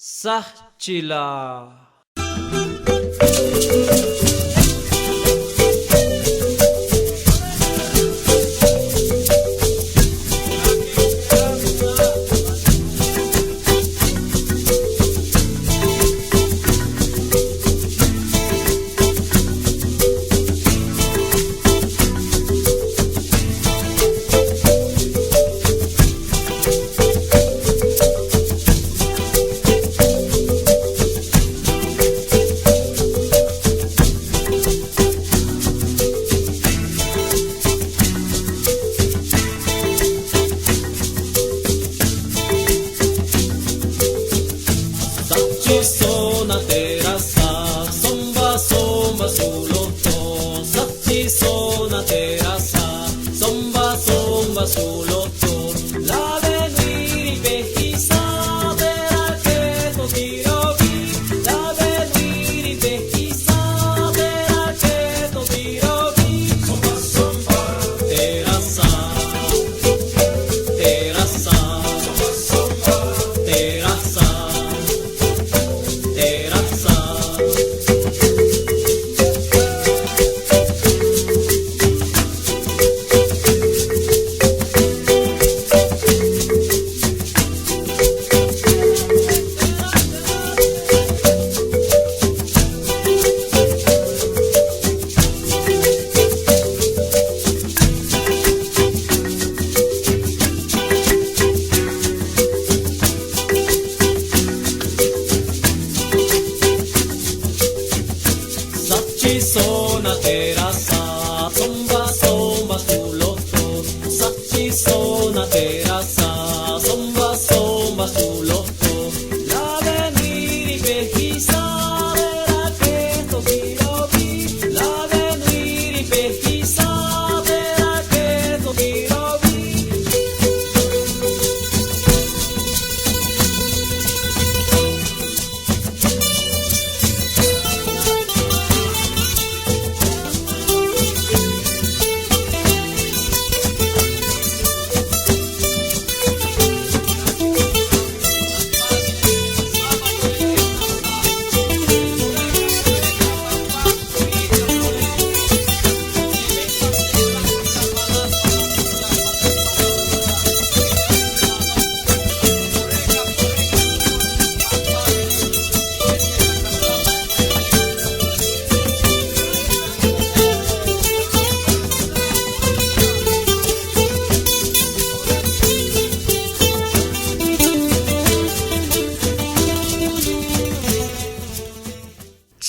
Sahchila.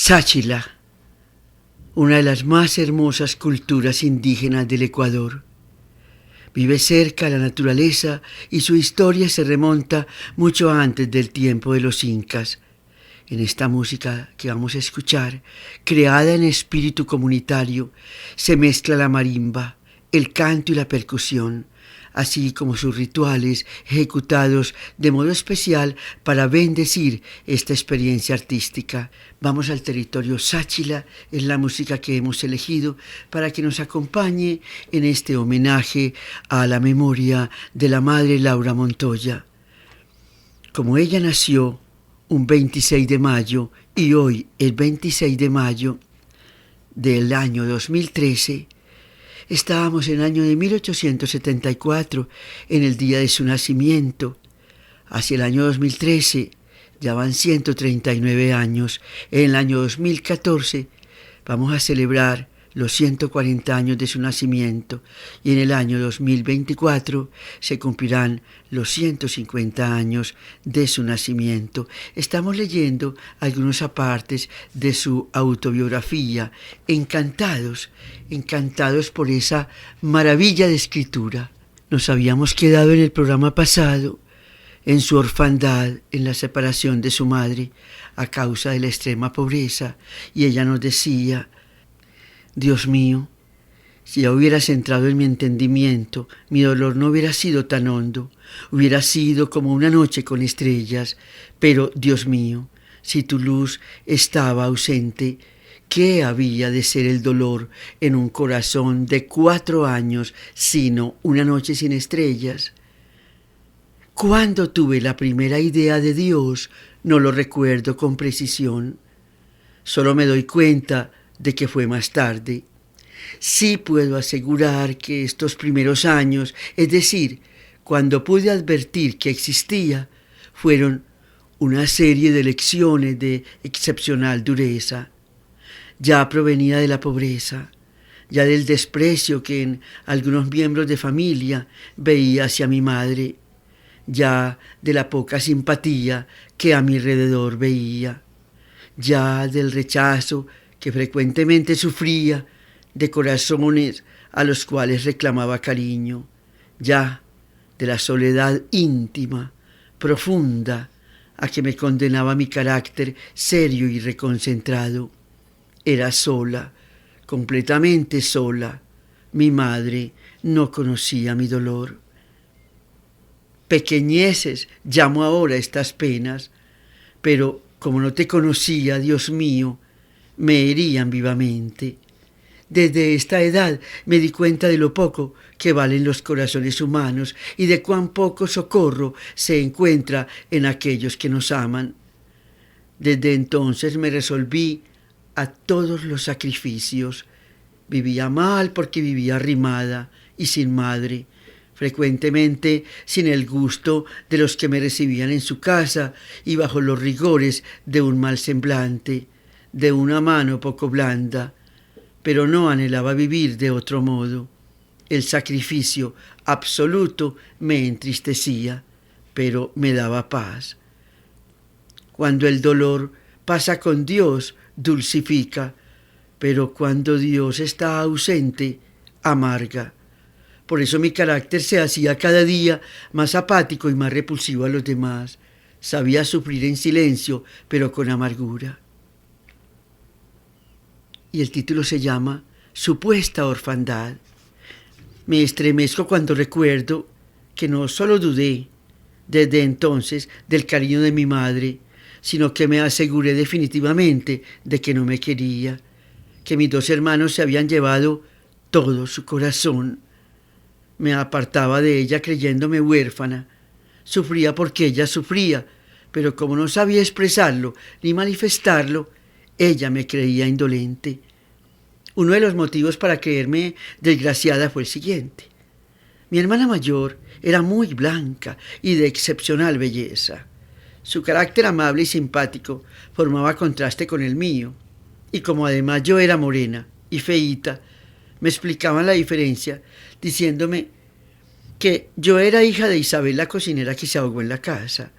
Sáchila, una de las más hermosas culturas indígenas del Ecuador. Vive cerca de la naturaleza y su historia se remonta mucho antes del tiempo de los incas. En esta música que vamos a escuchar, creada en espíritu comunitario, se mezcla la marimba, el canto y la percusión, así como sus rituales ejecutados de modo especial para bendecir esta experiencia artística. Vamos al territorio Sáchila, es la música que hemos elegido para que nos acompañe en este homenaje a la memoria de la madre Laura Montoya. Como ella nació un 26 de mayo y hoy el 26 de mayo del año 2013, estábamos en el año de 1874, en el día de su nacimiento. Hacia el año 2013, ya van 139 años. En el año 2014 vamos a celebrar los 140 años de su nacimiento y en el año 2024 se cumplirán los 150 años de su nacimiento. Estamos leyendo algunos apartes de su autobiografía, encantados por esa maravilla de escritura. Nos habíamos quedado en el programa pasado en su orfandad, en la separación de su madre a causa de la extrema pobreza, y ella nos decía: Dios mío, si ya hubieras entrado en mi entendimiento, mi dolor no hubiera sido tan hondo, hubiera sido como una noche con estrellas, pero, Dios mío, si tu luz estaba ausente, ¿qué había de ser el dolor en un corazón de 4 años, sino una noche sin estrellas? Cuando tuve la primera idea de Dios, no lo recuerdo con precisión. Solo me doy cuenta de que fue más tarde. Sí puedo asegurar que estos primeros años, es decir, cuando pude advertir que existía, fueron una serie de lecciones de excepcional dureza. Ya provenía de la pobreza, ya del desprecio que en algunos miembros de familia veía hacia mi madre, ya de la poca simpatía que a mi alrededor veía, ya del rechazo que frecuentemente sufría de corazones a los cuales reclamaba cariño, ya de la soledad íntima, profunda, a que me condenaba mi carácter serio y reconcentrado. Era sola, completamente sola. Mi madre no conocía mi dolor. Pequeñeces llamo ahora estas penas, pero como no te conocía, Dios mío, me herían vivamente. Desde esta edad me di cuenta de lo poco que valen los corazones humanos y de cuán poco socorro se encuentra en aquellos que nos aman. Desde entonces me resolví a todos los sacrificios. Vivía mal porque vivía arrimada y sin madre, frecuentemente sin el gusto de los que me recibían en su casa y bajo los rigores de un mal semblante, de una mano poco blanda, pero no anhelaba vivir de otro modo. El sacrificio absoluto me entristecía, pero me daba paz. Cuando el dolor pasa con Dios, dulcifica, pero cuando Dios está ausente, amarga. Por eso mi carácter se hacía cada día más apático y más repulsivo a los demás. Sabía sufrir en silencio, pero con amargura. Y el título se llama Supuesta orfandad. Me estremezco cuando recuerdo que no solo dudé desde entonces del cariño de mi madre, sino que me aseguré definitivamente de que no me quería, que mis dos hermanos se habían llevado todo su corazón. Me apartaba de ella creyéndome huérfana. Sufría porque ella sufría, pero como no sabía expresarlo ni manifestarlo, ella me creía indolente. Uno de los motivos para creerme desgraciada fue el siguiente. Mi hermana mayor era muy blanca y de excepcional belleza. Su carácter amable y simpático formaba contraste con el mío, y como además yo era morena y feíta, me explicaban la diferencia diciéndome que yo era hija de Isabel la cocinera que se ahogó en la casa.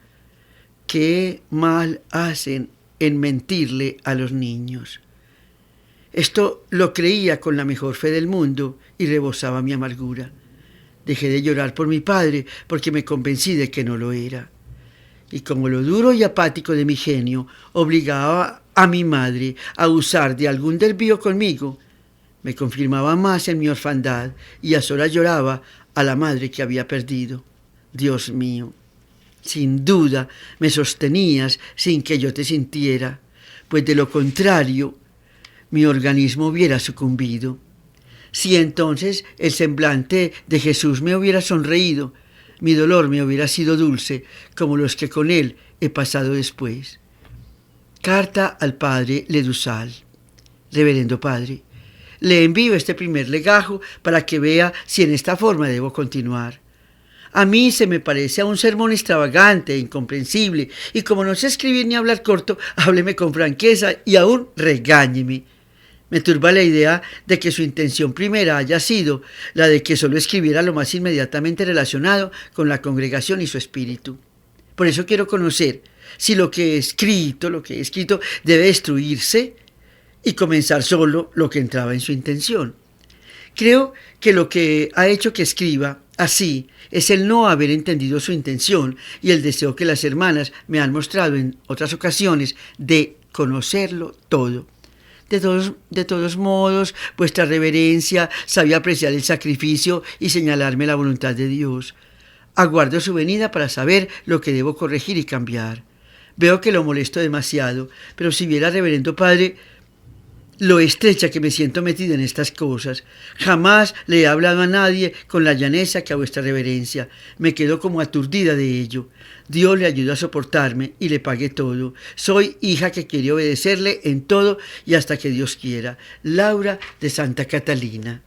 Qué mal hacen en mentirle a los niños. Esto lo creía con la mejor fe del mundo y rebosaba mi amargura. Dejé de llorar por mi padre porque me convencí de que no lo era. Y como lo duro y apático de mi genio obligaba a mi madre a usar de algún desvío conmigo, me confirmaba más en mi orfandad y a solas lloraba a la madre que había perdido. Dios mío, sin duda me sostenías sin que yo te sintiera, pues de lo contrario mi organismo hubiera sucumbido. Si entonces el semblante de Jesús me hubiera sonreído, mi dolor me hubiera sido dulce, como los que con él he pasado después. Carta al padre Ledusal. Reverendo padre, le envío este primer legajo para que vea si en esta forma debo continuar. A mí se me parece a un sermón extravagante e incomprensible, y como no sé escribir ni hablar corto, hábleme con franqueza y aún regáñeme. Me turba la idea de que su intención primera haya sido la de que solo escribiera lo más inmediatamente relacionado con la congregación y su espíritu. Por eso quiero conocer si lo que he escrito debe destruirse y comenzar solo lo que entraba en su intención. Creo que lo que ha hecho que escriba así es el no haber entendido su intención y el deseo que las hermanas me han mostrado en otras ocasiones de conocerlo todo. De todos modos, vuestra reverencia sabe apreciar el sacrificio y señalarme la voluntad de Dios. Aguardo su venida para saber lo que debo corregir y cambiar. Veo que lo molesto demasiado, pero si viera, reverendo padre, lo estrecha que me siento metida en estas cosas. Jamás le he hablado a nadie con la llaneza que a vuestra reverencia. Me quedo como aturdida de ello. Dios le ayudó a soportarme y le pagué todo. Soy hija que quiere obedecerle en todo y hasta que Dios quiera. Laura de Santa Catalina.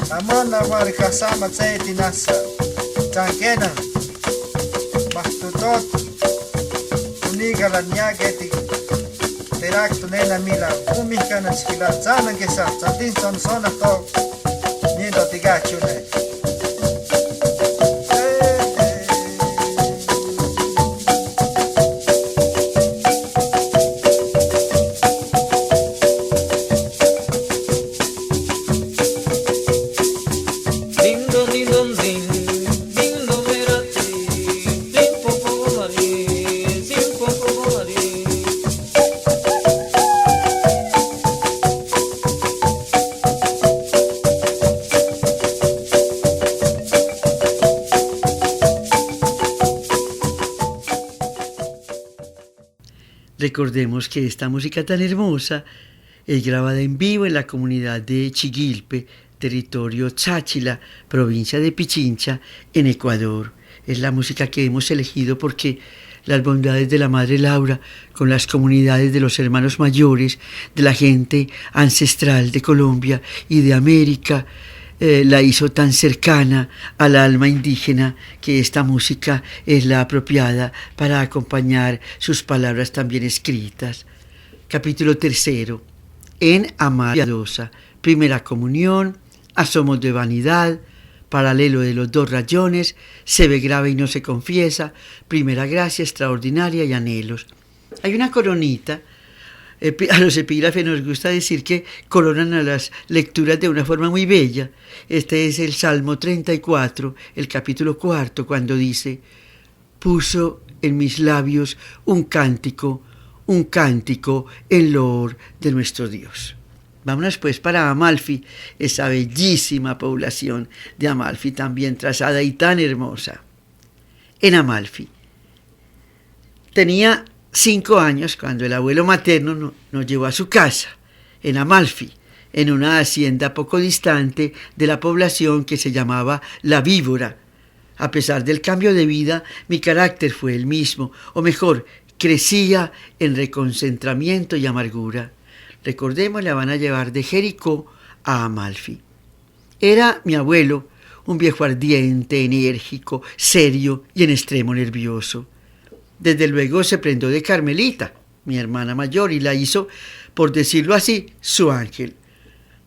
Amana warga sama tseti nasa Tangkena Mahtutot Unigalan nyageti Teraktu nena mila Umihkana skila Zanan kesa Zatin son sona to Nido tigachune Recordemos que esta música tan hermosa es grabada en vivo en la comunidad de Chiguilpe, territorio Cháchila, provincia de Pichincha, en Ecuador. Es la música que hemos elegido porque las bondades de la Madre Laura con las comunidades de los hermanos mayores, de la gente ancestral de Colombia y de América, la hizo tan cercana al alma indígena que esta música es la apropiada para acompañar sus palabras también escritas. Capítulo 3. En Amar Piadosa. Primera comunión, asomos de vanidad, paralelo de los dos rayones, se ve grave y no se confiesa, primera gracia extraordinaria y anhelos. Hay una coronita. A los epígrafes nos gusta decir que coronan a las lecturas de una forma muy bella. Este es el Salmo 34, el capítulo 4, cuando dice: puso en mis labios un cántico en loor de nuestro Dios. Vámonos pues para Amalfi, esa bellísima población de Amalfi, también trazada y tan hermosa. En Amalfi. Tenía 5 años cuando el abuelo materno nos llevó a su casa, en Amalfi, en una hacienda poco distante de la población que se llamaba La Víbora. A pesar del cambio de vida, mi carácter fue el mismo, o mejor, crecía en reconcentramiento y amargura. Recordemos, la van a llevar de Jericó a Amalfi. Era mi abuelo, un viejo ardiente, enérgico, serio y en extremo nervioso. Desde luego se prendó de Carmelita, mi hermana mayor, y la hizo, por decirlo así, su ángel.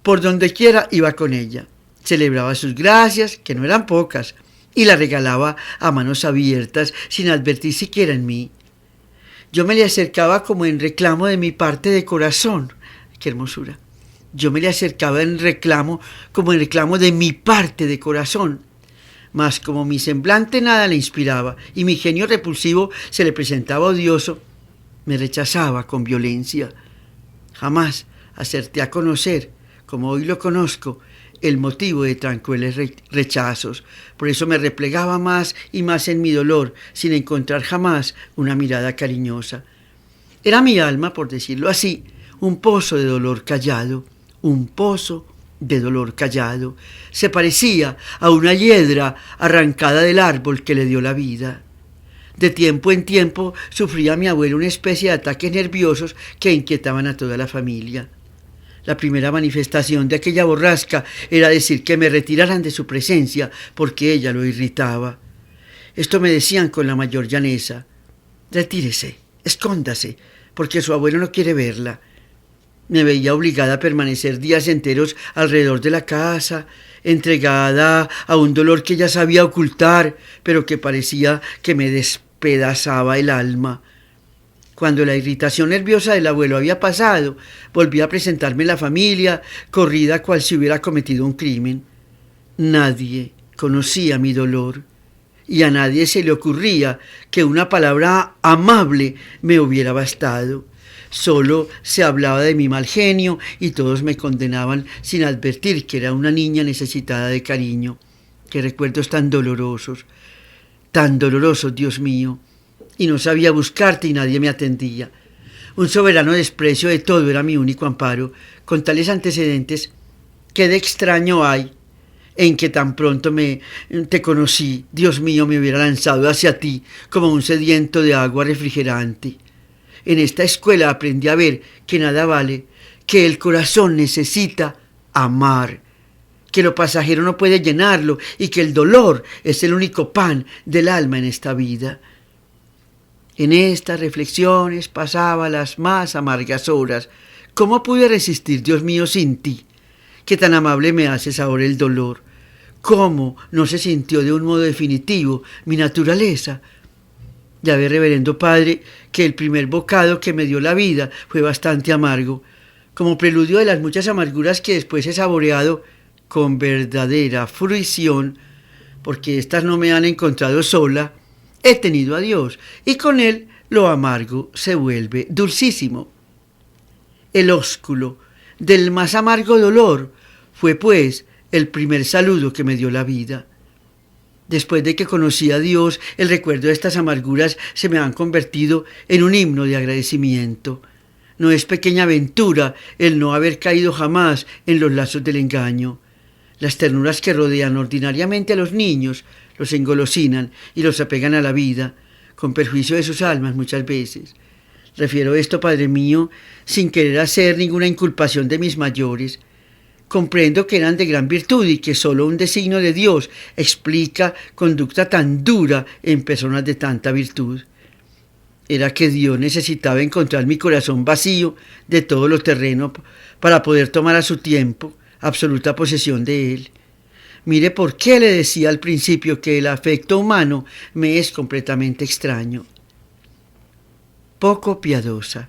Por donde quiera iba con ella. Celebraba sus gracias, que no eran pocas, y la regalaba a manos abiertas, sin advertir siquiera en mí. Yo me le acercaba como en reclamo de mi parte de corazón. ¡Qué hermosura! Yo me le acercaba en reclamo, como en reclamo de mi parte de corazón. Mas como mi semblante nada le inspiraba y mi genio repulsivo se le presentaba odioso, me rechazaba con violencia. Jamás acerté a conocer, como hoy lo conozco, el motivo de tan crueles rechazos. Por eso me replegaba más y más en mi dolor, sin encontrar jamás una mirada cariñosa. Era mi alma, por decirlo así, un pozo de dolor callado, un pozo de dolor callado. Se parecía a una hiedra arrancada del árbol que le dio la vida. De tiempo en tiempo sufría mi abuelo una especie de ataques nerviosos que inquietaban a toda la familia. La primera manifestación de aquella borrasca era decir que me retiraran de su presencia porque ella lo irritaba. Esto me decían con la mayor llaneza: retírese, escóndase, porque su abuelo no quiere verla. Me veía obligada a permanecer días enteros alrededor de la casa, entregada a un dolor que ella sabía ocultar, pero que parecía que me despedazaba el alma. Cuando la irritación nerviosa del abuelo había pasado, volví a presentarme en la familia, corrida cual si hubiera cometido un crimen. Nadie conocía mi dolor, y a nadie se le ocurría que una palabra amable me hubiera bastado. Solo se hablaba de mi mal genio y todos me condenaban sin advertir que era una niña necesitada de cariño. Qué recuerdos tan dolorosos, Dios mío. Y no sabía buscarte y nadie me atendía. Un soberano desprecio de todo era mi único amparo. Con tales antecedentes, ¿qué de extraño hay en que tan pronto te conocí? Dios mío, me hubiera lanzado hacia ti como un sediento de agua refrigerante. En esta escuela aprendí a ver que nada vale, que el corazón necesita amar, que lo pasajero no puede llenarlo y que el dolor es el único pan del alma en esta vida. En estas reflexiones pasaba las más amargas horas. ¿Cómo pude resistir, Dios mío, sin ti? Que tan amable me haces ahora el dolor. ¿Cómo no se sintió de un modo definitivo mi naturaleza? Ya ve, reverendo padre, que el primer bocado que me dio la vida fue bastante amargo, como preludio de las muchas amarguras que después he saboreado con verdadera fruición, porque éstas no me han encontrado sola. He tenido a Dios, y con Él lo amargo se vuelve dulcísimo. El ósculo del más amargo dolor fue, pues, el primer saludo que me dio la vida. Después de que conocí a Dios, el recuerdo de estas amarguras se me han convertido en un himno de agradecimiento. No es pequeña aventura el no haber caído jamás en los lazos del engaño. Las ternuras que rodean ordinariamente a los niños los engolosinan y los apegan a la vida, con perjuicio de sus almas muchas veces. Refiero esto, Padre mío, sin querer hacer ninguna inculpación de mis mayores. Comprendo que eran de gran virtud y que solo un designio de Dios explica conducta tan dura en personas de tanta virtud. Era que Dios necesitaba encontrar mi corazón vacío de todo lo terreno para poder tomar a su tiempo absoluta posesión de él. Mire por qué le decía al principio que el afecto humano me es completamente extraño. Poco piadosa.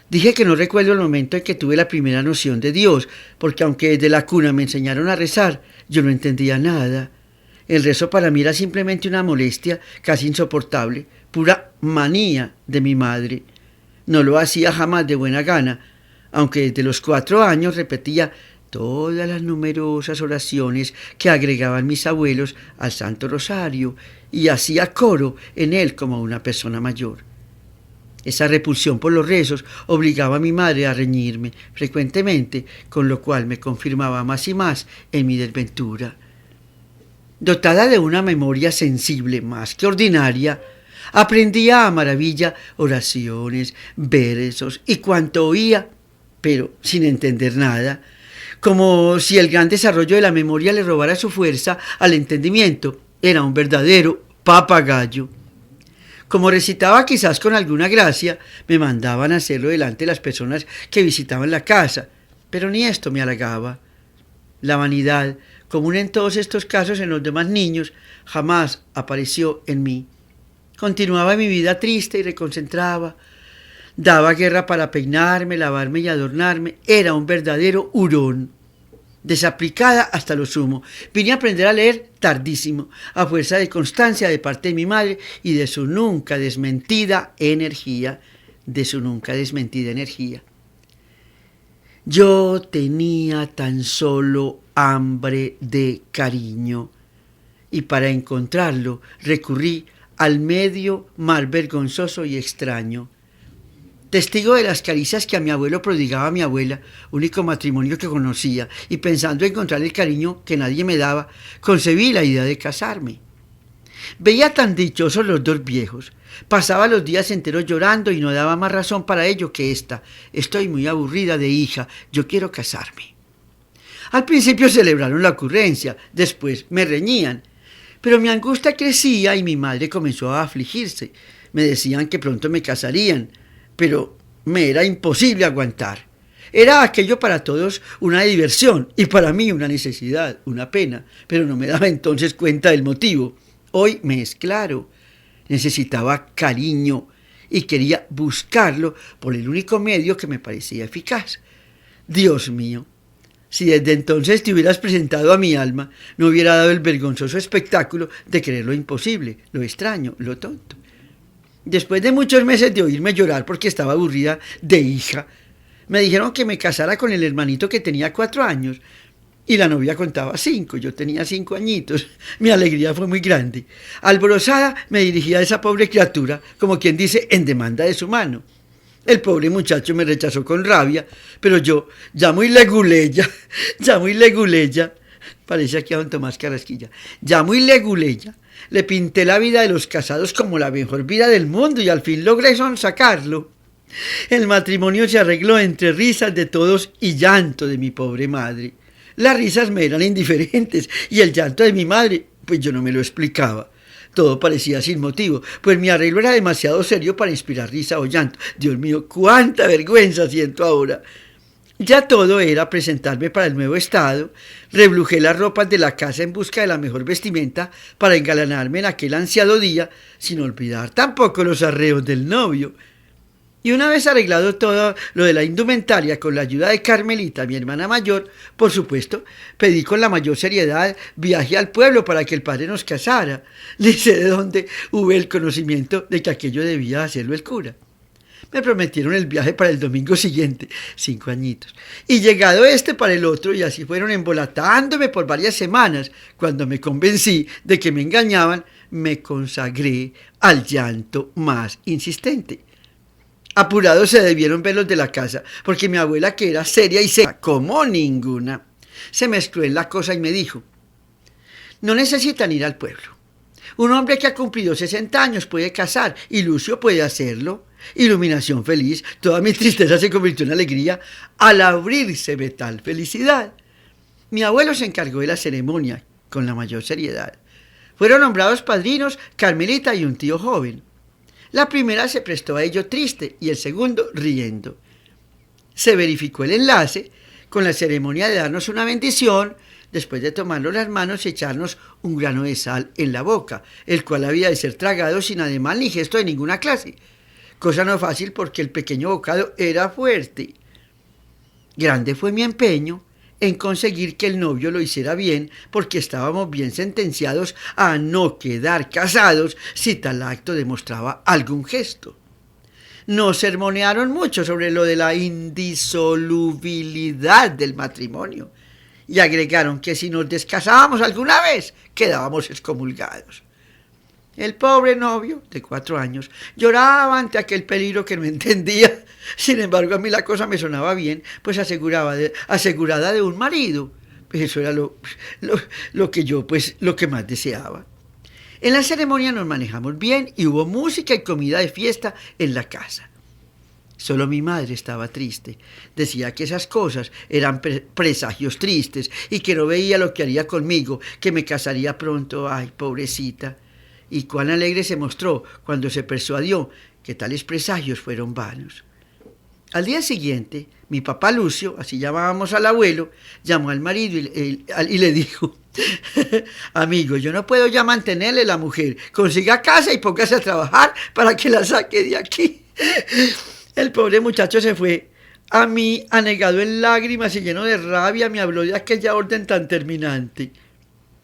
Dije que no recuerdo el momento en que tuve la primera noción de Dios, porque aunque desde la cuna me enseñaron a rezar, yo no entendía nada. El rezo para mí era simplemente una molestia casi insoportable, pura manía de mi madre. No lo hacía jamás de buena gana, aunque desde los 4 años repetía todas las numerosas oraciones que agregaban mis abuelos al Santo Rosario y hacía coro en él como una persona mayor. Esa repulsión por los rezos obligaba a mi madre a reñirme frecuentemente, con lo cual me confirmaba más y más en mi desventura. Dotada de una memoria sensible más que ordinaria, aprendía a maravilla oraciones, versos y cuanto oía, pero sin entender nada, como si el gran desarrollo de la memoria le robara su fuerza al entendimiento. Era un verdadero papagayo. Como recitaba quizás con alguna gracia, me mandaban a hacerlo delante de las personas que visitaban la casa, pero ni esto me halagaba. La vanidad, común en todos estos casos en los demás niños, jamás apareció en mí. Continuaba mi vida triste y reconcentraba. Daba guerra para peinarme, lavarme y adornarme. Era un verdadero hurón. Desaplicada hasta lo sumo. Vine a aprender a leer tardísimo, a fuerza de constancia de parte de mi madre y de su nunca desmentida energía. Yo tenía tan solo hambre de cariño. Y para encontrarlo recurrí al medio más vergonzoso y extraño. Testigo de las caricias que a mi abuelo prodigaba mi abuela, único matrimonio que conocía, y pensando encontrar el cariño que nadie me daba, concebí la idea de casarme. Veía tan dichosos los dos viejos. Pasaba los días enteros llorando y no daba más razón para ello que esta: estoy muy aburrida de hija, yo quiero casarme. Al principio celebraron la ocurrencia, después me reñían. Pero mi angustia crecía y mi madre comenzó a afligirse. Me decían que pronto me casarían, pero me era imposible aguantar. Era aquello para todos una diversión y para mí una necesidad, una pena, pero no me daba entonces cuenta del motivo. Hoy me es claro, necesitaba cariño y quería buscarlo por el único medio que me parecía eficaz. Dios mío, si desde entonces te hubieras presentado a mi alma, no hubiera dado el vergonzoso espectáculo de creer lo imposible, lo extraño, lo tonto. Después de muchos meses de oírme llorar porque estaba aburrida de hija, me dijeron que me casara con el hermanito que tenía 4 años. Y la novia contaba 5, yo tenía 5 añitos. Mi alegría fue muy grande. Alborozada me dirigía a esa pobre criatura, como quien dice, en demanda de su mano. El pobre muchacho me rechazó con rabia, pero yo, ya muy leguleya, parece aquí a don Tomás Carrasquilla, ya muy leguleya, le pinté la vida de los casados como la mejor vida del mundo y al fin logré sonsacarlo. El matrimonio se arregló entre risas de todos y llanto de mi pobre madre. Las risas me eran indiferentes y el llanto de mi madre, pues yo no me lo explicaba. Todo parecía sin motivo, pues mi arreglo era demasiado serio para inspirar risa o llanto. Dios mío, cuánta vergüenza siento ahora. Ya todo era presentarme para el nuevo estado, reblujé las ropas de la casa en busca de la mejor vestimenta para engalanarme en aquel ansiado día, sin olvidar tampoco los arreos del novio. Y una vez arreglado todo lo de la indumentaria con la ayuda de Carmelita, mi hermana mayor, por supuesto, pedí con la mayor seriedad viaje al pueblo para que el padre nos casara. Ni sé de dónde hube el conocimiento de que aquello debía hacerlo el cura. Me prometieron el viaje para el domingo siguiente, 5 añitos, y llegado este para el otro, y así fueron embolatándome por varias semanas. Cuando me convencí de que me engañaban, me consagré al llanto más insistente. Apurados se debieron ver los de la casa, porque mi abuela, que era seria y seca como ninguna, se mezcló en la cosa y me dijo: no necesitan ir al pueblo. Un hombre que ha cumplido 60 años puede casar, y Lucio puede hacerlo. Iluminación feliz, toda mi tristeza se convirtió en alegría al abrirse de tal felicidad. Mi abuelo se encargó de la ceremonia con la mayor seriedad. Fueron nombrados padrinos Carmelita y un tío joven. La primera se prestó a ello triste y el segundo riendo. Se verificó el enlace con la ceremonia de darnos una bendición, después de tomarnos las manos y echarnos un grano de sal en la boca, el cual había de ser tragado sin ademán ni gesto de ninguna clase. Cosa no fácil porque el pequeño bocado era fuerte. Grande fue mi empeño en conseguir que el novio lo hiciera bien, porque estábamos bien sentenciados a no quedar casados si tal acto demostraba algún gesto. Nos sermonearon mucho sobre lo de la indisolubilidad del matrimonio y agregaron que si nos descasábamos alguna vez quedábamos excomulgados. El pobre novio, de 4 años, lloraba ante aquel peligro que no entendía. Sin embargo, a mí la cosa me sonaba bien, pues asegurada de un marido. Pues eso era lo que yo, pues, lo que más deseaba. En la ceremonia nos manejamos bien y hubo música y comida de fiesta en la casa. Solo mi madre estaba triste. Decía que esas cosas eran presagios tristes y que no veía lo que haría conmigo, que me casaría pronto. Ay, pobrecita. Y cuán alegre se mostró cuando se persuadió que tales presagios fueron vanos. Al día siguiente, mi papá Lucio, así llamábamos al abuelo, llamó al marido y le dijo: amigo, yo no puedo ya mantenerle la mujer, consiga casa y póngase a trabajar para que la saque de aquí. El pobre muchacho se fue. A mí, anegado en lágrimas y lleno de rabia, me habló de aquella orden tan terminante.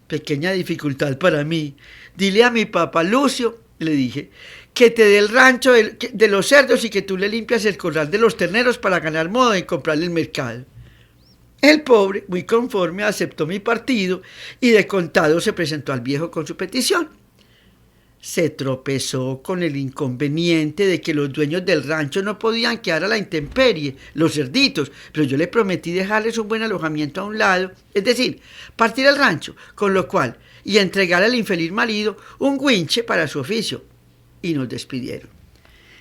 Pequeña dificultad para mí. Dile a mi papá Lucio, le dije, que te dé el rancho de los cerdos y que tú le limpias el corral de los terneros para ganar modo en comprarle el mercado. El pobre, muy conforme, aceptó mi partido y de contado se presentó al viejo con su petición. Se tropezó con el inconveniente de que los dueños del rancho no podían quedar a la intemperie, los cerditos, pero yo le prometí dejarles un buen alojamiento a un lado, es decir, partir el rancho, con lo cual, y entregar al infeliz marido un guinche para su oficio. Y nos despidieron.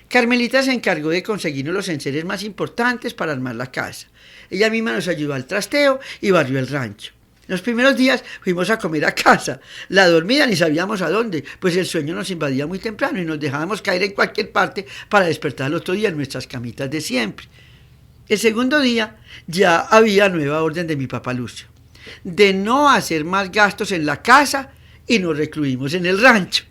Carmelita se encargó de conseguirnos los enseres más importantes para armar la casa. Ella misma nos ayudó al trasteo y barrió el rancho. Los primeros días fuimos a comer a casa. La dormida ni sabíamos a dónde, pues el sueño nos invadía muy temprano y nos dejábamos caer en cualquier parte para despertar al otro día en nuestras camitas de siempre. El segundo día ya había nueva orden de mi papá Lucio, de no hacer más gastos en la casa, y nos recluimos en el rancho.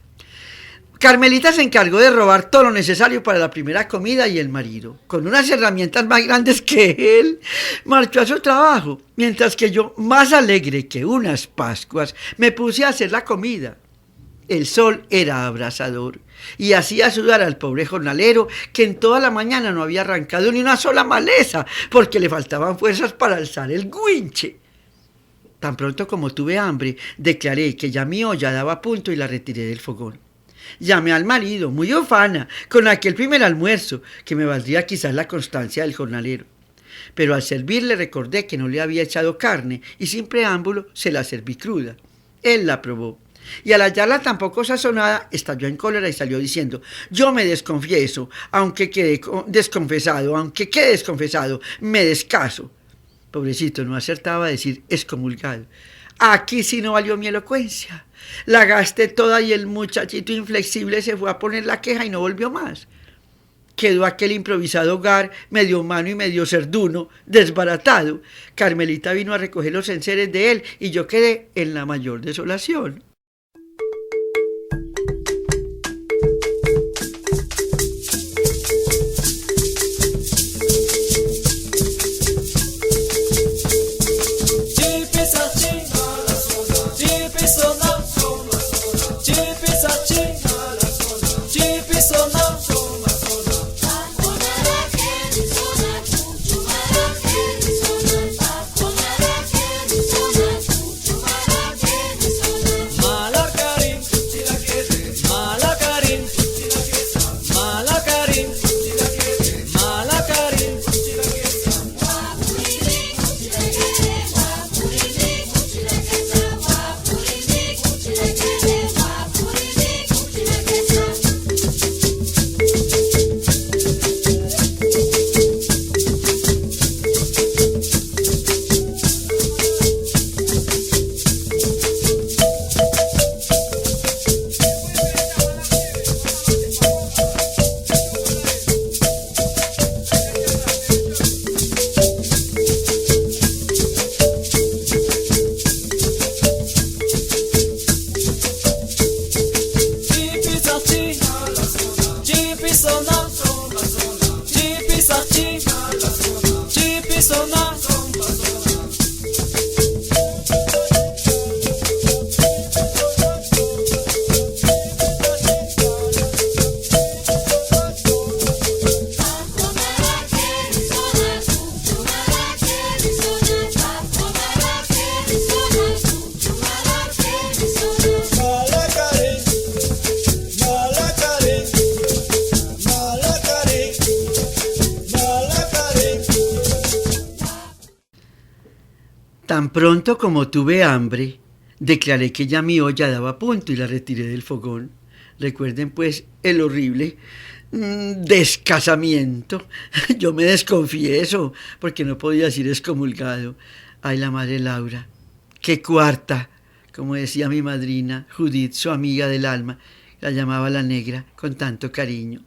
Carmelita se encargó de robar todo lo necesario para la primera comida y el marido, con unas herramientas más grandes que él, marchó a su trabajo, mientras que yo, más alegre que unas Pascuas, me puse a hacer la comida. El sol era abrasador y hacía sudar al pobre jornalero, que en toda la mañana no había arrancado ni una sola maleza porque le faltaban fuerzas para alzar el guinche. Tan pronto como tuve hambre, declaré que ya mi olla daba punto y la retiré del fogón. Llamé al marido, muy ufana, con aquel primer almuerzo, que me valdría quizás la constancia del jornalero. Pero al servirle recordé que no le había echado carne y sin preámbulo se la serví cruda. Él la probó y al hallarla tan poco sazonada estalló en cólera y salió diciendo: yo me desconfieso, aunque quede desconfesado, me descaso. Pobrecito, no acertaba a decir excomulgado. Aquí sí no valió mi elocuencia. La gasté toda y el muchachito inflexible se fue a poner la queja y no volvió más. Quedó aquel improvisado hogar medio humano y medio cerduno, desbaratado. Carmelita vino a recoger los enseres de él y yo quedé en la mayor desolación. Tan pronto como tuve hambre, declaré que ya mi olla daba punto y la retiré del fogón. Recuerden pues el horrible descasamiento. Yo me desconfieso porque no podía decir excomulgado. Ay, la madre Laura, qué cuarta, como decía mi madrina Judith, su amiga del alma, la llamaba la negra con tanto cariño.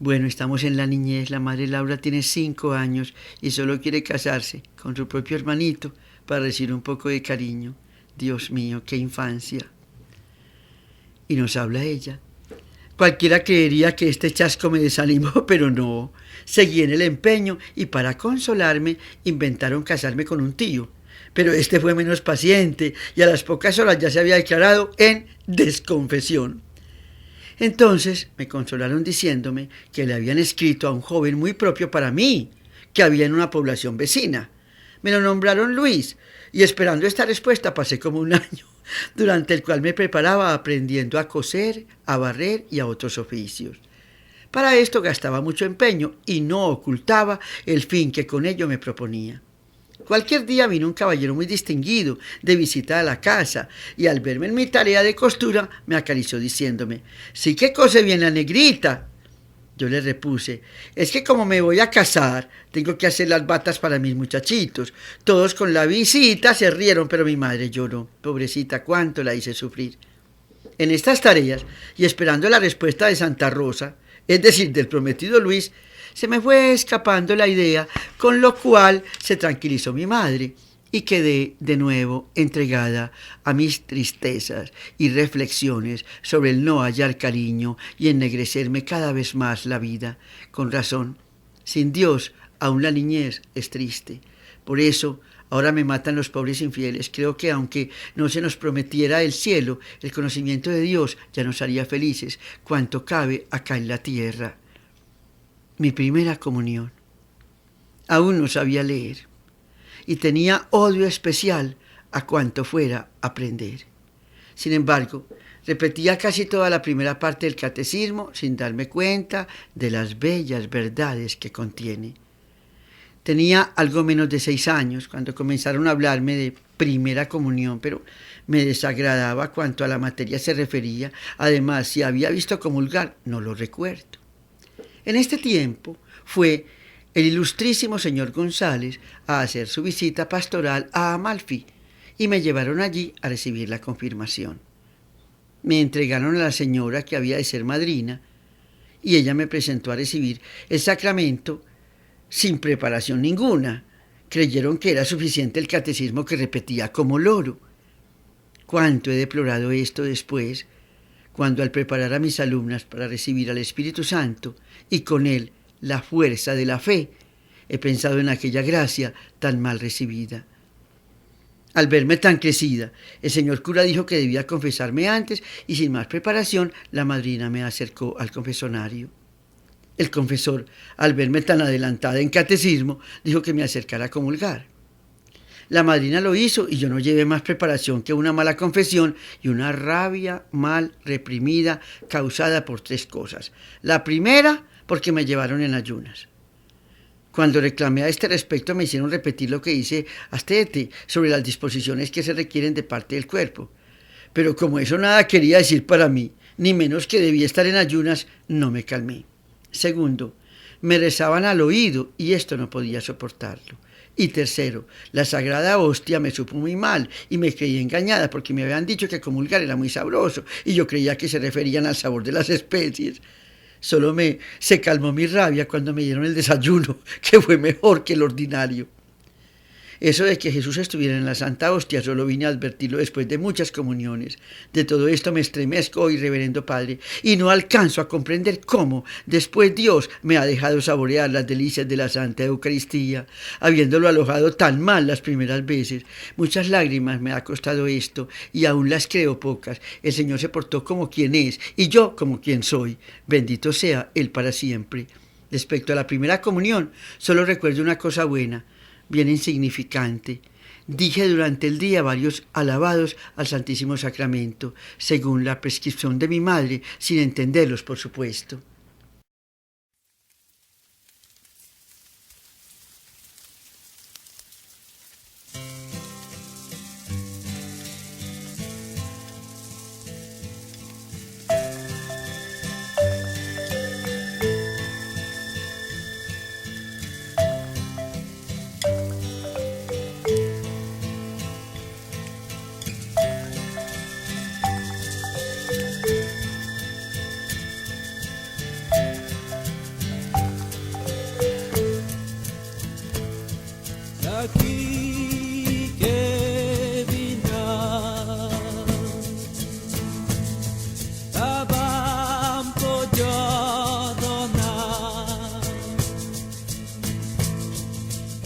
Bueno, estamos en la niñez. La madre Laura tiene 5 años y solo quiere casarse con su propio hermanito para recibir un poco de cariño. Dios mío, qué infancia. Y nos habla ella. Cualquiera creería que este chasco me desanimó, pero no. Seguí en el empeño y para consolarme inventaron casarme con un tío. Pero este fue menos paciente y a las pocas horas ya se había declarado en desconfesión. Entonces me consolaron diciéndome que le habían escrito a un joven muy propio para mí, que había en una población vecina. Me lo nombraron Luis, y esperando esta respuesta pasé como un año, durante el cual me preparaba aprendiendo a coser, a barrer y a otros oficios. Para esto gastaba mucho empeño y no ocultaba el fin que con ello me proponía. Cualquier día vino un caballero muy distinguido de visita a la casa y al verme en mi tarea de costura me acarició diciéndome: «Sí que cose bien la negrita». Yo le repuse: «Es que como me voy a casar, tengo que hacer las batas para mis muchachitos». Todos con la visita se rieron, pero mi madre lloró. Pobrecita, cuánto la hice sufrir. En estas tareas, y esperando la respuesta de Santa Rosa, es decir, del prometido Luis, se me fue escapando la idea, con lo cual se tranquilizó mi madre y quedé de nuevo entregada a mis tristezas y reflexiones sobre el no hallar cariño y ennegrecerme cada vez más la vida. Con razón, sin Dios, aún la niñez es triste. Por eso, ahora me matan los pobres infieles. Creo que aunque no se nos prometiera el cielo, el conocimiento de Dios ya nos haría felices, cuanto cabe acá en la tierra. Mi primera comunión. Aún no sabía leer y tenía odio especial a cuanto fuera aprender. Sin embargo, repetía casi toda la primera parte del catecismo sin darme cuenta de las bellas verdades que contiene. Tenía algo menos de 6 años cuando comenzaron a hablarme de primera comunión, pero me desagradaba cuanto a la materia se refería. Además, si había visto comulgar, no lo recuerdo. En este tiempo fue el ilustrísimo señor González a hacer su visita pastoral a Amalfi y me llevaron allí a recibir la confirmación. Me entregaron a la señora que había de ser madrina y ella me presentó a recibir el sacramento sin preparación ninguna. Creyeron que era suficiente el catecismo que repetía como loro. Cuánto he deplorado esto después, cuando al preparar a mis alumnas para recibir al Espíritu Santo y con él la fuerza de la fe, he pensado en aquella gracia tan mal recibida. Al verme tan crecida, el señor cura dijo que debía confesarme antes y sin más preparación la madrina me acercó al confesonario. El confesor, al verme tan adelantada en catecismo, dijo que me acercara a comulgar. La madrina lo hizo y yo no llevé más preparación que una mala confesión y una rabia mal reprimida causada por 3 cosas. La primera, porque me llevaron en ayunas. Cuando reclamé a este respecto me hicieron repetir lo que hice astete sobre las disposiciones que se requieren de parte del cuerpo. Pero como eso nada quería decir para mí, ni menos que debía estar en ayunas, no me calmé. Segundo, me rezaban al oído y esto no podía soportarlo. Y tercero, la sagrada hostia me supo muy mal y me creí engañada porque me habían dicho que comulgar era muy sabroso y yo creía que se referían al sabor de las especies. Solo se calmó mi rabia cuando me dieron el desayuno, que fue mejor que el ordinario. Eso de que Jesús estuviera en la Santa Hostia solo vine a advertirlo después de muchas comuniones. De todo esto me estremezco hoy, reverendo Padre, y no alcanzo a comprender cómo después Dios me ha dejado saborear las delicias de la Santa Eucaristía, habiéndolo alojado tan mal las primeras veces. Muchas lágrimas me ha costado esto, y aún las creo pocas. El Señor se portó como quien es, y yo como quien soy. Bendito sea Él para siempre. Respecto a la primera comunión, solo recuerdo una cosa buena, bien insignificante. Dije durante el día varios alabados al Santísimo Sacramento, según la prescripción de mi madre, sin entenderlos, por supuesto. Aquí que vina tabam pojodona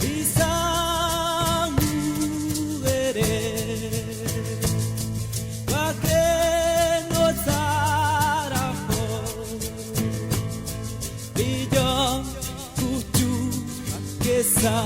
isang ere kakeno sarako bidong kutu kesa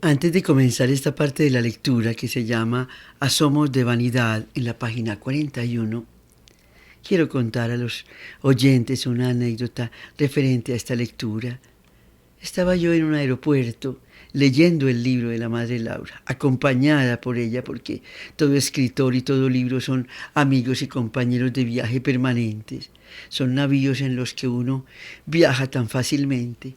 Antes de comenzar esta parte de la lectura que se llama Asomos de Vanidad en la página 41, quiero contar a los oyentes una anécdota referente a esta lectura. Estaba yo en un aeropuerto leyendo el libro de la Madre Laura, acompañada por ella, porque todo escritor y todo libro son amigos y compañeros de viaje permanentes. Son navíos en los que uno viaja tan fácilmente.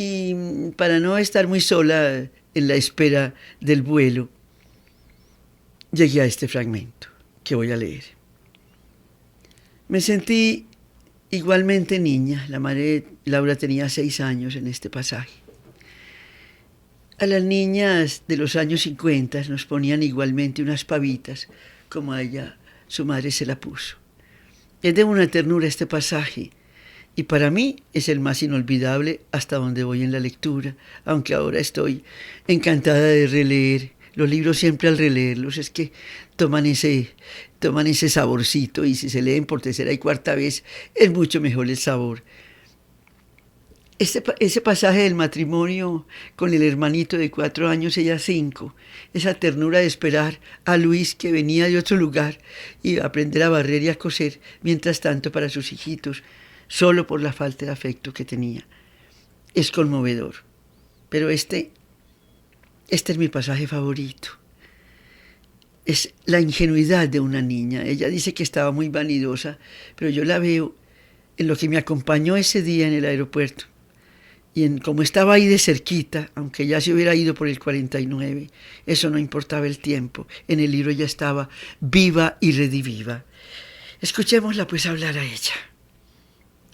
Y para no estar muy sola en la espera del vuelo, llegué a este fragmento que voy a leer. Me sentí igualmente niña. La Madre Laura tenía 6 años en este pasaje. A las niñas de los años 50 nos ponían igualmente unas pavitas, como a ella, su madre se la puso. Es de una ternura este pasaje, y para mí es el más inolvidable hasta donde voy en la lectura, aunque ahora estoy encantada de releer. Los libros siempre al releerlos es que toman ese saborcito, y si se leen por tercera y cuarta vez es mucho mejor el sabor. Ese pasaje del matrimonio con el hermanito de 4 años, ella 5, esa ternura de esperar a Luis, que venía de otro lugar, y aprender a barrer y a coser, mientras tanto para sus hijitos, solo por la falta de afecto que tenía. Es conmovedor. Pero este es mi pasaje favorito. Es la ingenuidad de una niña. Ella dice que estaba muy vanidosa, pero yo la veo en lo que me acompañó ese día en el aeropuerto. Y como estaba ahí de cerquita, aunque ya se hubiera ido por el 49, eso no importaba el tiempo. En el libro ya estaba viva y rediviva. Escuchémosla pues hablar a ella.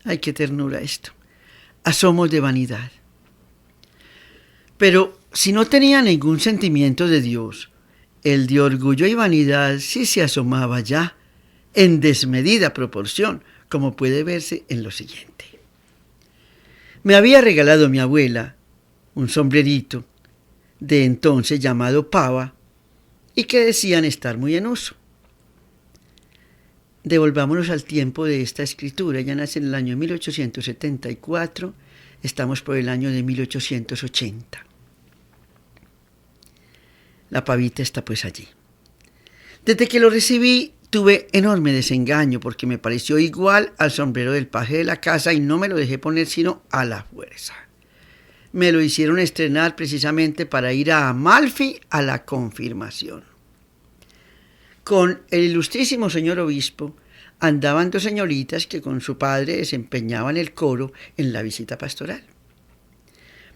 Ay, qué ternura esto. Asomos de vanidad. Pero si no tenía ningún sentimiento de Dios, el de orgullo y vanidad sí se asomaba ya, en desmedida proporción, como puede verse en lo siguiente. Me había regalado mi abuela un sombrerito de entonces llamado pava y que decían estar muy en uso. Devolvámonos al tiempo de esta escritura. Ella nace en el año 1874, estamos por el año de 1880. La pavita está pues allí. Desde que lo recibí tuve enorme desengaño porque me pareció igual al sombrero del paje de la casa y no me lo dejé poner sino a la fuerza. Me lo hicieron estrenar precisamente para ir a Amalfi a la confirmación. Con el ilustrísimo señor obispo andaban 2 señoritas que con su padre desempeñaban el coro en la visita pastoral.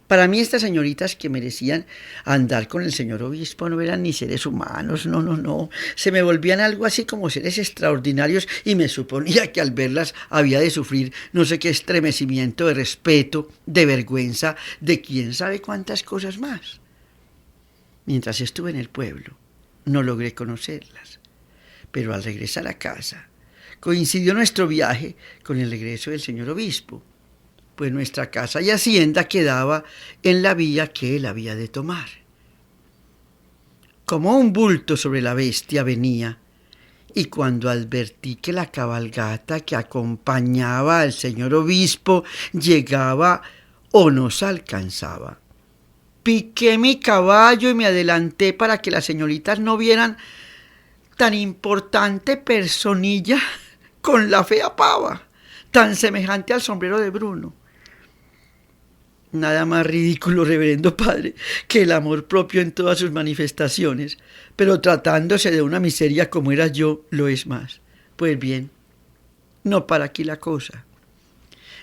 Para mí estas señoritas que merecían andar con el señor obispo no eran ni seres humanos, no. Se me volvían algo así como seres extraordinarios y me suponía que al verlas había de sufrir no sé qué estremecimiento de respeto, de vergüenza, de quién sabe cuántas cosas más. Mientras estuve en el pueblo, no logré conocerlas, pero al regresar a casa coincidió nuestro viaje con el regreso del señor obispo, pues nuestra casa y hacienda quedaba en la vía que él había de tomar. Como un bulto sobre la bestia venía, y cuando advertí que la cabalgata que acompañaba al señor obispo llegaba o nos alcanzaba, piqué mi caballo y me adelanté para que las señoritas no vieran tan importante personilla con la fea pava, tan semejante al sombrero de Bruno. Nada más ridículo, reverendo padre, que el amor propio en todas sus manifestaciones, pero tratándose de una miseria como era yo, lo es más. Pues bien, no para aquí la cosa.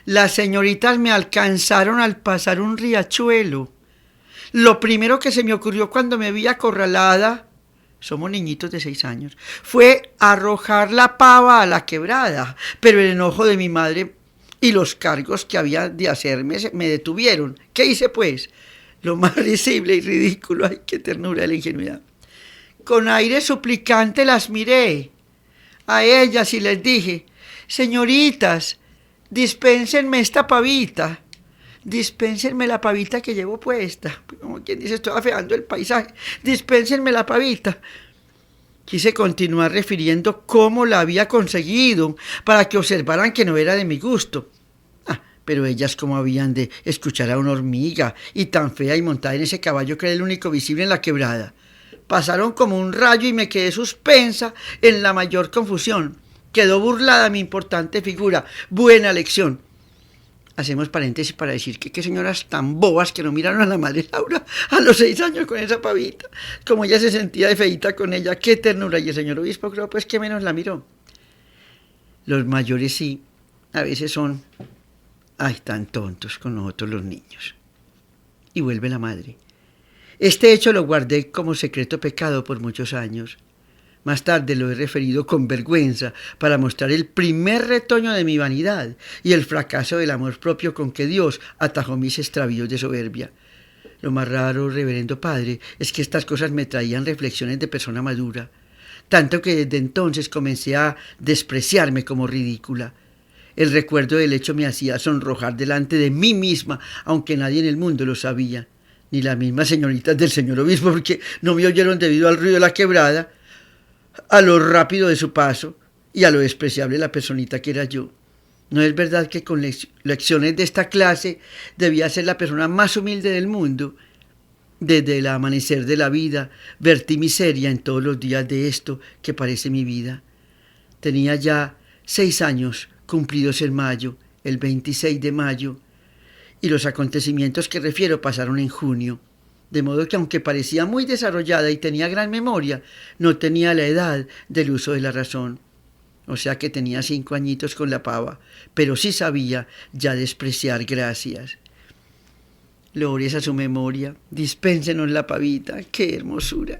Las señoritas me alcanzaron al pasar un riachuelo. Lo primero que se me ocurrió cuando me vi acorralada, somos niñitos de 6 años, fue arrojar la pava a la quebrada, pero el enojo de mi madre y los cargos que había de hacerme me detuvieron. ¿Qué hice pues? Lo más risible y ridículo, ay, qué ternura de la ingenuidad. Con aire suplicante las miré a ellas y les dije: señoritas, dispénsenme esta pavita, dispénsenme la pavita que llevo puesta. Como quien dice, estoy afeando el paisaje, dispénsenme la pavita. Quise continuar refiriendo cómo la había conseguido para que observaran que no era de mi gusto. Pero ellas como habían de escuchar a una hormiga, y tan fea y montada en ese caballo que era el único visible en la quebrada. Pasaron como un rayo y me quedé suspensa en la mayor confusión. Quedó burlada mi importante figura. Buena lección. Hacemos paréntesis para decir que qué señoras tan bobas que no miraron a la madre Laura a los 6 años con esa pavita. Como ella se sentía de feíta con ella, qué ternura. Y el señor obispo creo pues que menos la miró. Los mayores sí, a veces son, ay, tan tontos con nosotros los niños. Y vuelve la madre. Este hecho lo guardé como secreto pecado por muchos años. Más tarde lo he referido con vergüenza para mostrar el primer retoño de mi vanidad y el fracaso del amor propio con que Dios atajó mis extravíos de soberbia. Lo más raro, reverendo padre, es que estas cosas me traían reflexiones de persona madura, tanto que desde entonces comencé a despreciarme como ridícula. El recuerdo del hecho me hacía sonrojar delante de mí misma, aunque nadie en el mundo lo sabía, ni las mismas señoritas del señor obispo, porque no me oyeron debido al ruido de la quebrada, a lo rápido de su paso y a lo despreciable de la personita que era yo. ¿No es verdad que con lecciones de esta clase debía ser la persona más humilde del mundo? Desde el amanecer de la vida vertí miseria en todos los días de esto que parece mi vida. Tenía ya 6 años cumplidos en mayo, el 26 de mayo, y los acontecimientos que refiero pasaron en junio. De modo que aunque parecía muy desarrollada y tenía gran memoria, no tenía la edad del uso de la razón. O sea que tenía 5 añitos con la pava, pero sí sabía ya despreciar gracias. Glorias a su memoria, dispénsenos la pavita, qué hermosura.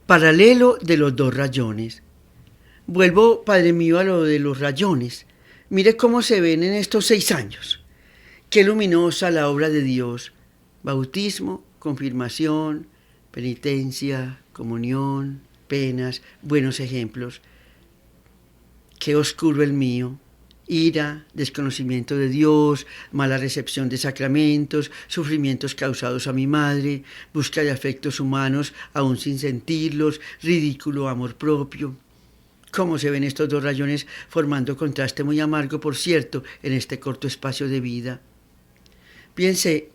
Paralelo de los 2 rayones. Vuelvo, padre mío, a lo de los rayones. Mire cómo se ven en estos 6 años. Qué luminosa la obra de Dios. Bautismo, confirmación, penitencia, comunión, penas, buenos ejemplos. Qué oscuro el mío. Ira, desconocimiento de Dios, mala recepción de sacramentos, sufrimientos causados a mi madre, busca de afectos humanos aún sin sentirlos, ridículo amor propio. ¿Cómo se ven estos 2 rayones formando contraste muy amargo, por cierto, en este corto espacio de vida? Piense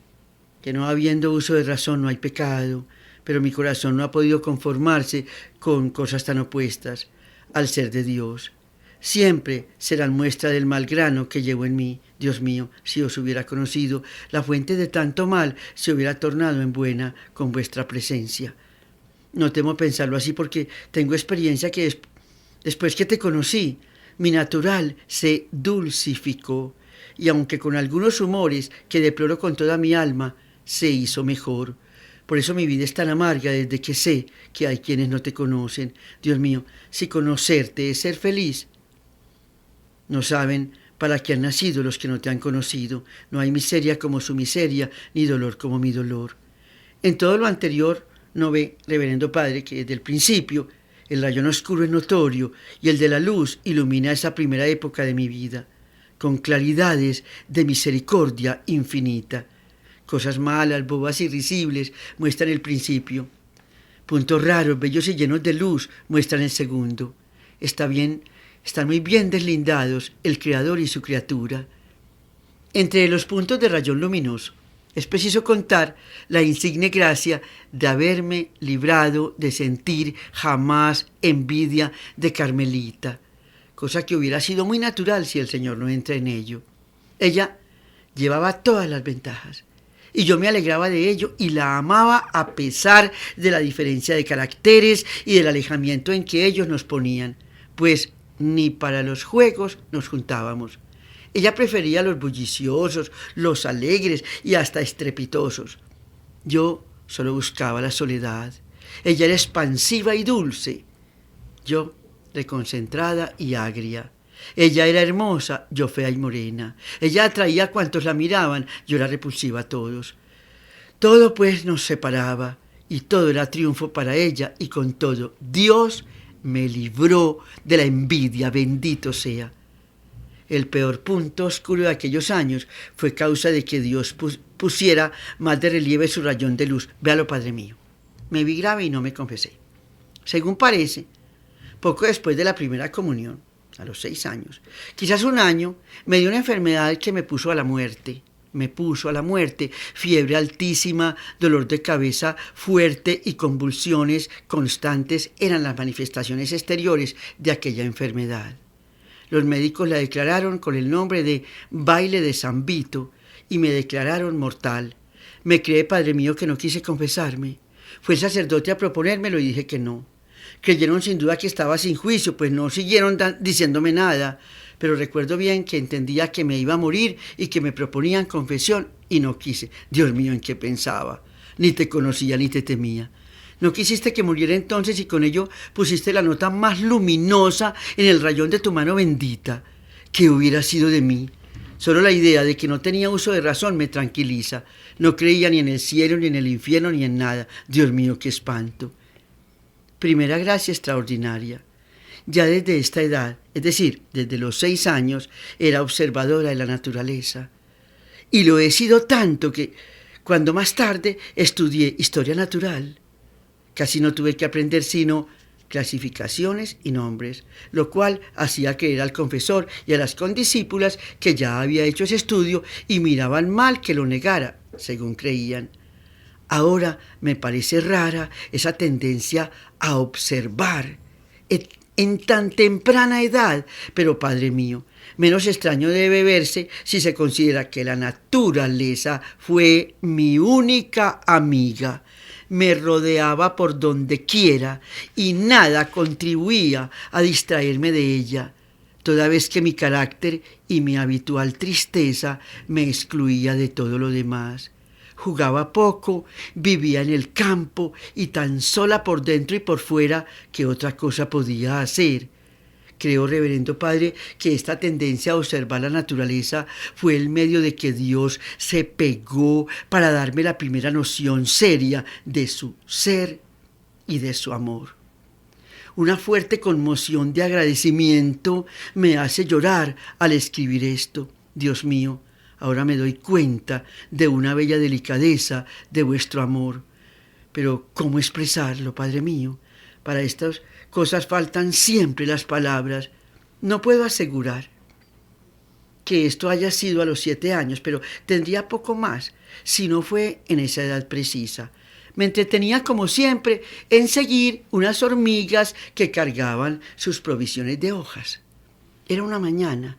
que no habiendo uso de razón no hay pecado, pero mi corazón no ha podido conformarse con cosas tan opuestas al ser de Dios. Siempre serán muestra del mal grano que llevo en mí. Dios mío, si os hubiera conocido, la fuente de tanto mal se hubiera tornado en buena con vuestra presencia. No temo pensarlo así porque tengo experiencia que después que te conocí, mi natural se dulcificó, y aunque con algunos humores que deploro con toda mi alma, se hizo mejor. Por eso mi vida es tan amarga desde que sé que hay quienes no te conocen. Dios mío, si conocerte es ser feliz. No saben para qué han nacido los que no te han conocido. No hay miseria como su miseria, ni dolor como mi dolor. En todo lo anterior, no ve, reverendo Padre, que desde el principio el rayón oscuro es notorio y el de la luz ilumina esa primera época de mi vida, con claridades de misericordia infinita. Cosas malas, bobas y risibles muestran el principio. Puntos raros, bellos y llenos de luz muestran el segundo. Están muy bien deslindados el Creador y su criatura. Entre los puntos de rayón luminoso, es preciso contar la insigne gracia de haberme librado de sentir jamás envidia de Carmelita, cosa que hubiera sido muy natural si el Señor no entra en ello. Ella llevaba todas las ventajas, y yo me alegraba de ello y la amaba a pesar de la diferencia de caracteres y del alejamiento en que ellos nos ponían, pues ni para los juegos nos juntábamos. Ella prefería los bulliciosos, los alegres y hasta estrepitosos. Yo solo buscaba la soledad. Ella era expansiva y dulce. Yo reconcentrada y agria. Ella era hermosa, yo fea y morena. Ella atraía a cuantos la miraban, yo era repulsiva a todos. Todo pues nos separaba y todo era triunfo para ella, y con todo Dios me libró de la envidia, bendito sea. El peor punto oscuro de aquellos años fue causa de que Dios pusiera más de relieve su rayón de luz. Véalo, Padre mío. Me vi grave y no me confesé. Según parece, poco después de la primera comunión, a los 6 años, quizás un año, me dio una enfermedad que me puso a la muerte. Fiebre altísima, dolor de cabeza fuerte y convulsiones constantes eran las manifestaciones exteriores de aquella enfermedad. Los médicos la declararon con el nombre de baile de San Vito y me declararon mortal. Me cree, Padre mío, que no quise confesarme. Fue el sacerdote a proponérmelo y dije que no. Creyeron sin duda que estaba sin juicio, pues no siguieron diciéndome nada, pero recuerdo bien que entendía que me iba a morir y que me proponían confesión y no quise. Dios mío, ¿en qué pensaba? Ni te conocía ni te temía. No quisiste que muriera entonces y con ello pusiste la nota más luminosa en el rayón de tu mano bendita. ¿Qué hubiera sido de mí? Solo la idea de que no tenía uso de razón me tranquiliza. No creía ni en el cielo, ni en el infierno, ni en nada. Dios mío, qué espanto. Primera gracia extraordinaria. Ya desde esta edad, es decir, desde los 6 años, era observadora de la naturaleza. Y lo he sido tanto que, cuando más tarde estudié historia natural, casi no tuve que aprender sino clasificaciones y nombres, lo cual hacía creer al confesor y a las condiscípulas que ya había hecho ese estudio y miraban mal que lo negara, según creían. Ahora me parece rara esa tendencia a observar en tan temprana edad, pero Padre mío, menos extraño debe verse si se considera que la naturaleza fue mi única amiga. Me rodeaba por donde quiera y nada contribuía a distraerme de ella, toda vez que mi carácter y mi habitual tristeza me excluía de todo lo demás. Jugaba poco, vivía en el campo y tan sola por dentro y por fuera que otra cosa podía hacer. Creo, reverendo Padre, que esta tendencia a observar la naturaleza fue el medio de que Dios se pegó para darme la primera noción seria de su ser y de su amor. Una fuerte conmoción de agradecimiento me hace llorar al escribir esto. Dios mío, ahora me doy cuenta de una bella delicadeza de vuestro amor. Pero ¿cómo expresarlo, Padre mío? Para estas cosas faltan siempre las palabras. No puedo asegurar que esto haya sido a los 7 años, pero tendría poco más si no fue en esa edad precisa. Me entretenía, como siempre, en seguir unas hormigas que cargaban sus provisiones de hojas. Era una mañana,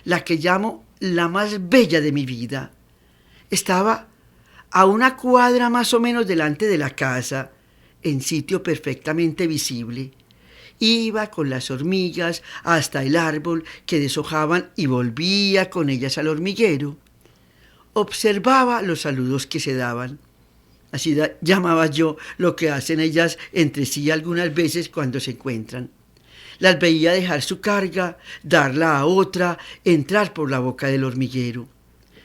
la que llamo la más bella de mi vida. Estaba a una cuadra más o menos delante de la casa, en sitio perfectamente visible, Iba con las hormigas hasta el árbol que deshojaban y volvía con ellas al hormiguero. Observaba los saludos que se daban. Así llamaba yo lo que hacen ellas entre sí algunas veces cuando se encuentran. Las veía dejar su carga, darla a otra, entrar por la boca del hormiguero.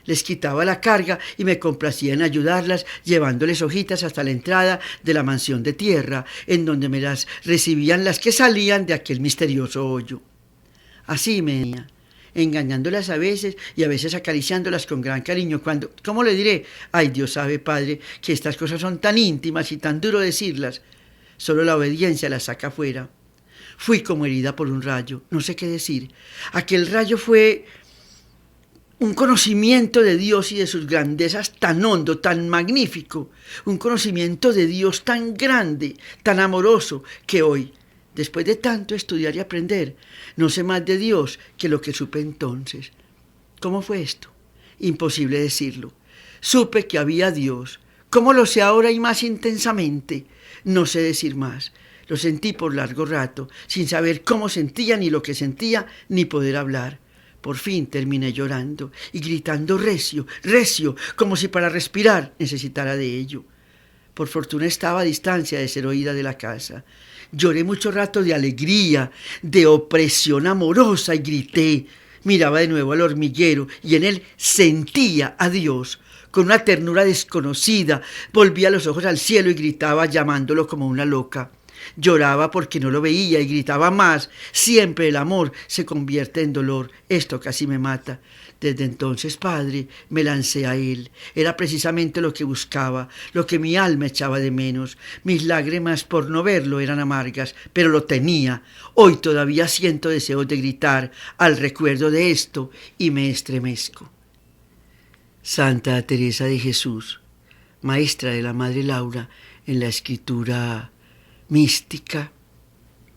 Les quitaba la carga y me complacía en ayudarlas, llevándoles hojitas hasta la entrada de la mansión de tierra, en donde me las recibían las que salían de aquel misterioso hoyo. Así me venía, engañándolas a veces y a veces acariciándolas con gran cariño, cuando, ¿cómo le diré? Ay, Dios sabe, Padre, que estas cosas son tan íntimas y tan duro decirlas. Solo la obediencia las saca fuera. Fui como herida por un rayo, no sé qué decir. Aquel rayo fue un conocimiento de Dios y de sus grandezas tan hondo, tan magnífico, un conocimiento de Dios tan grande, tan amoroso, que hoy, después de tanto estudiar y aprender, no sé más de Dios que lo que supe entonces. ¿Cómo fue esto? Imposible decirlo. Supe que había Dios. ¿Cómo lo sé ahora y más intensamente? No sé decir más. Lo sentí por largo rato, sin saber cómo sentía, ni lo que sentía, ni poder hablar. Por fin terminé llorando y gritando recio, recio, como si para respirar necesitara de ello. Por fortuna estaba a distancia de ser oída de la casa. Lloré mucho rato de alegría, de opresión amorosa y grité. Miraba de nuevo al hormiguero y en él sentía a Dios. Con una ternura desconocida, volvía los ojos al cielo y gritaba llamándolo como una loca. Lloraba porque no lo veía y gritaba más. Siempre el amor se convierte en dolor. Esto casi me mata. Desde entonces, Padre, me lancé a él. Era precisamente lo que buscaba, lo que mi alma echaba de menos. Mis lágrimas por no verlo eran amargas, pero lo tenía. Hoy todavía siento deseos de gritar al recuerdo de esto y me estremezco. Santa Teresa de Jesús, maestra de la Madre Laura en la escritura mística,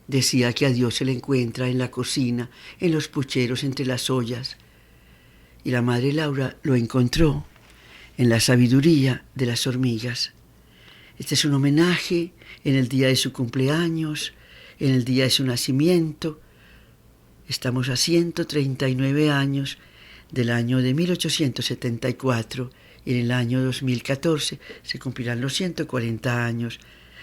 decía que a Dios se le encuentra en la cocina, en los pucheros, entre las ollas. Y la Madre Laura lo encontró en la sabiduría de las hormigas. Este es un homenaje en el día de su cumpleaños, en el día de su nacimiento. Estamos a 139 años del año de 1874 y en el año 2014 se cumplirán los 140 años.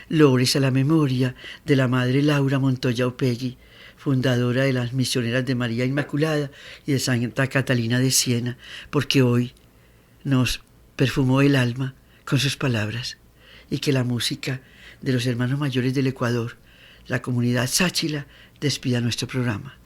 Lores a la memoria de la Madre Laura Montoya Upegui, fundadora de las Misioneras de María Inmaculada y de Santa Catalina de Siena, porque hoy nos perfumó el alma con sus palabras, y que la música de los hermanos mayores del Ecuador, la comunidad Sáchila, despida nuestro programa.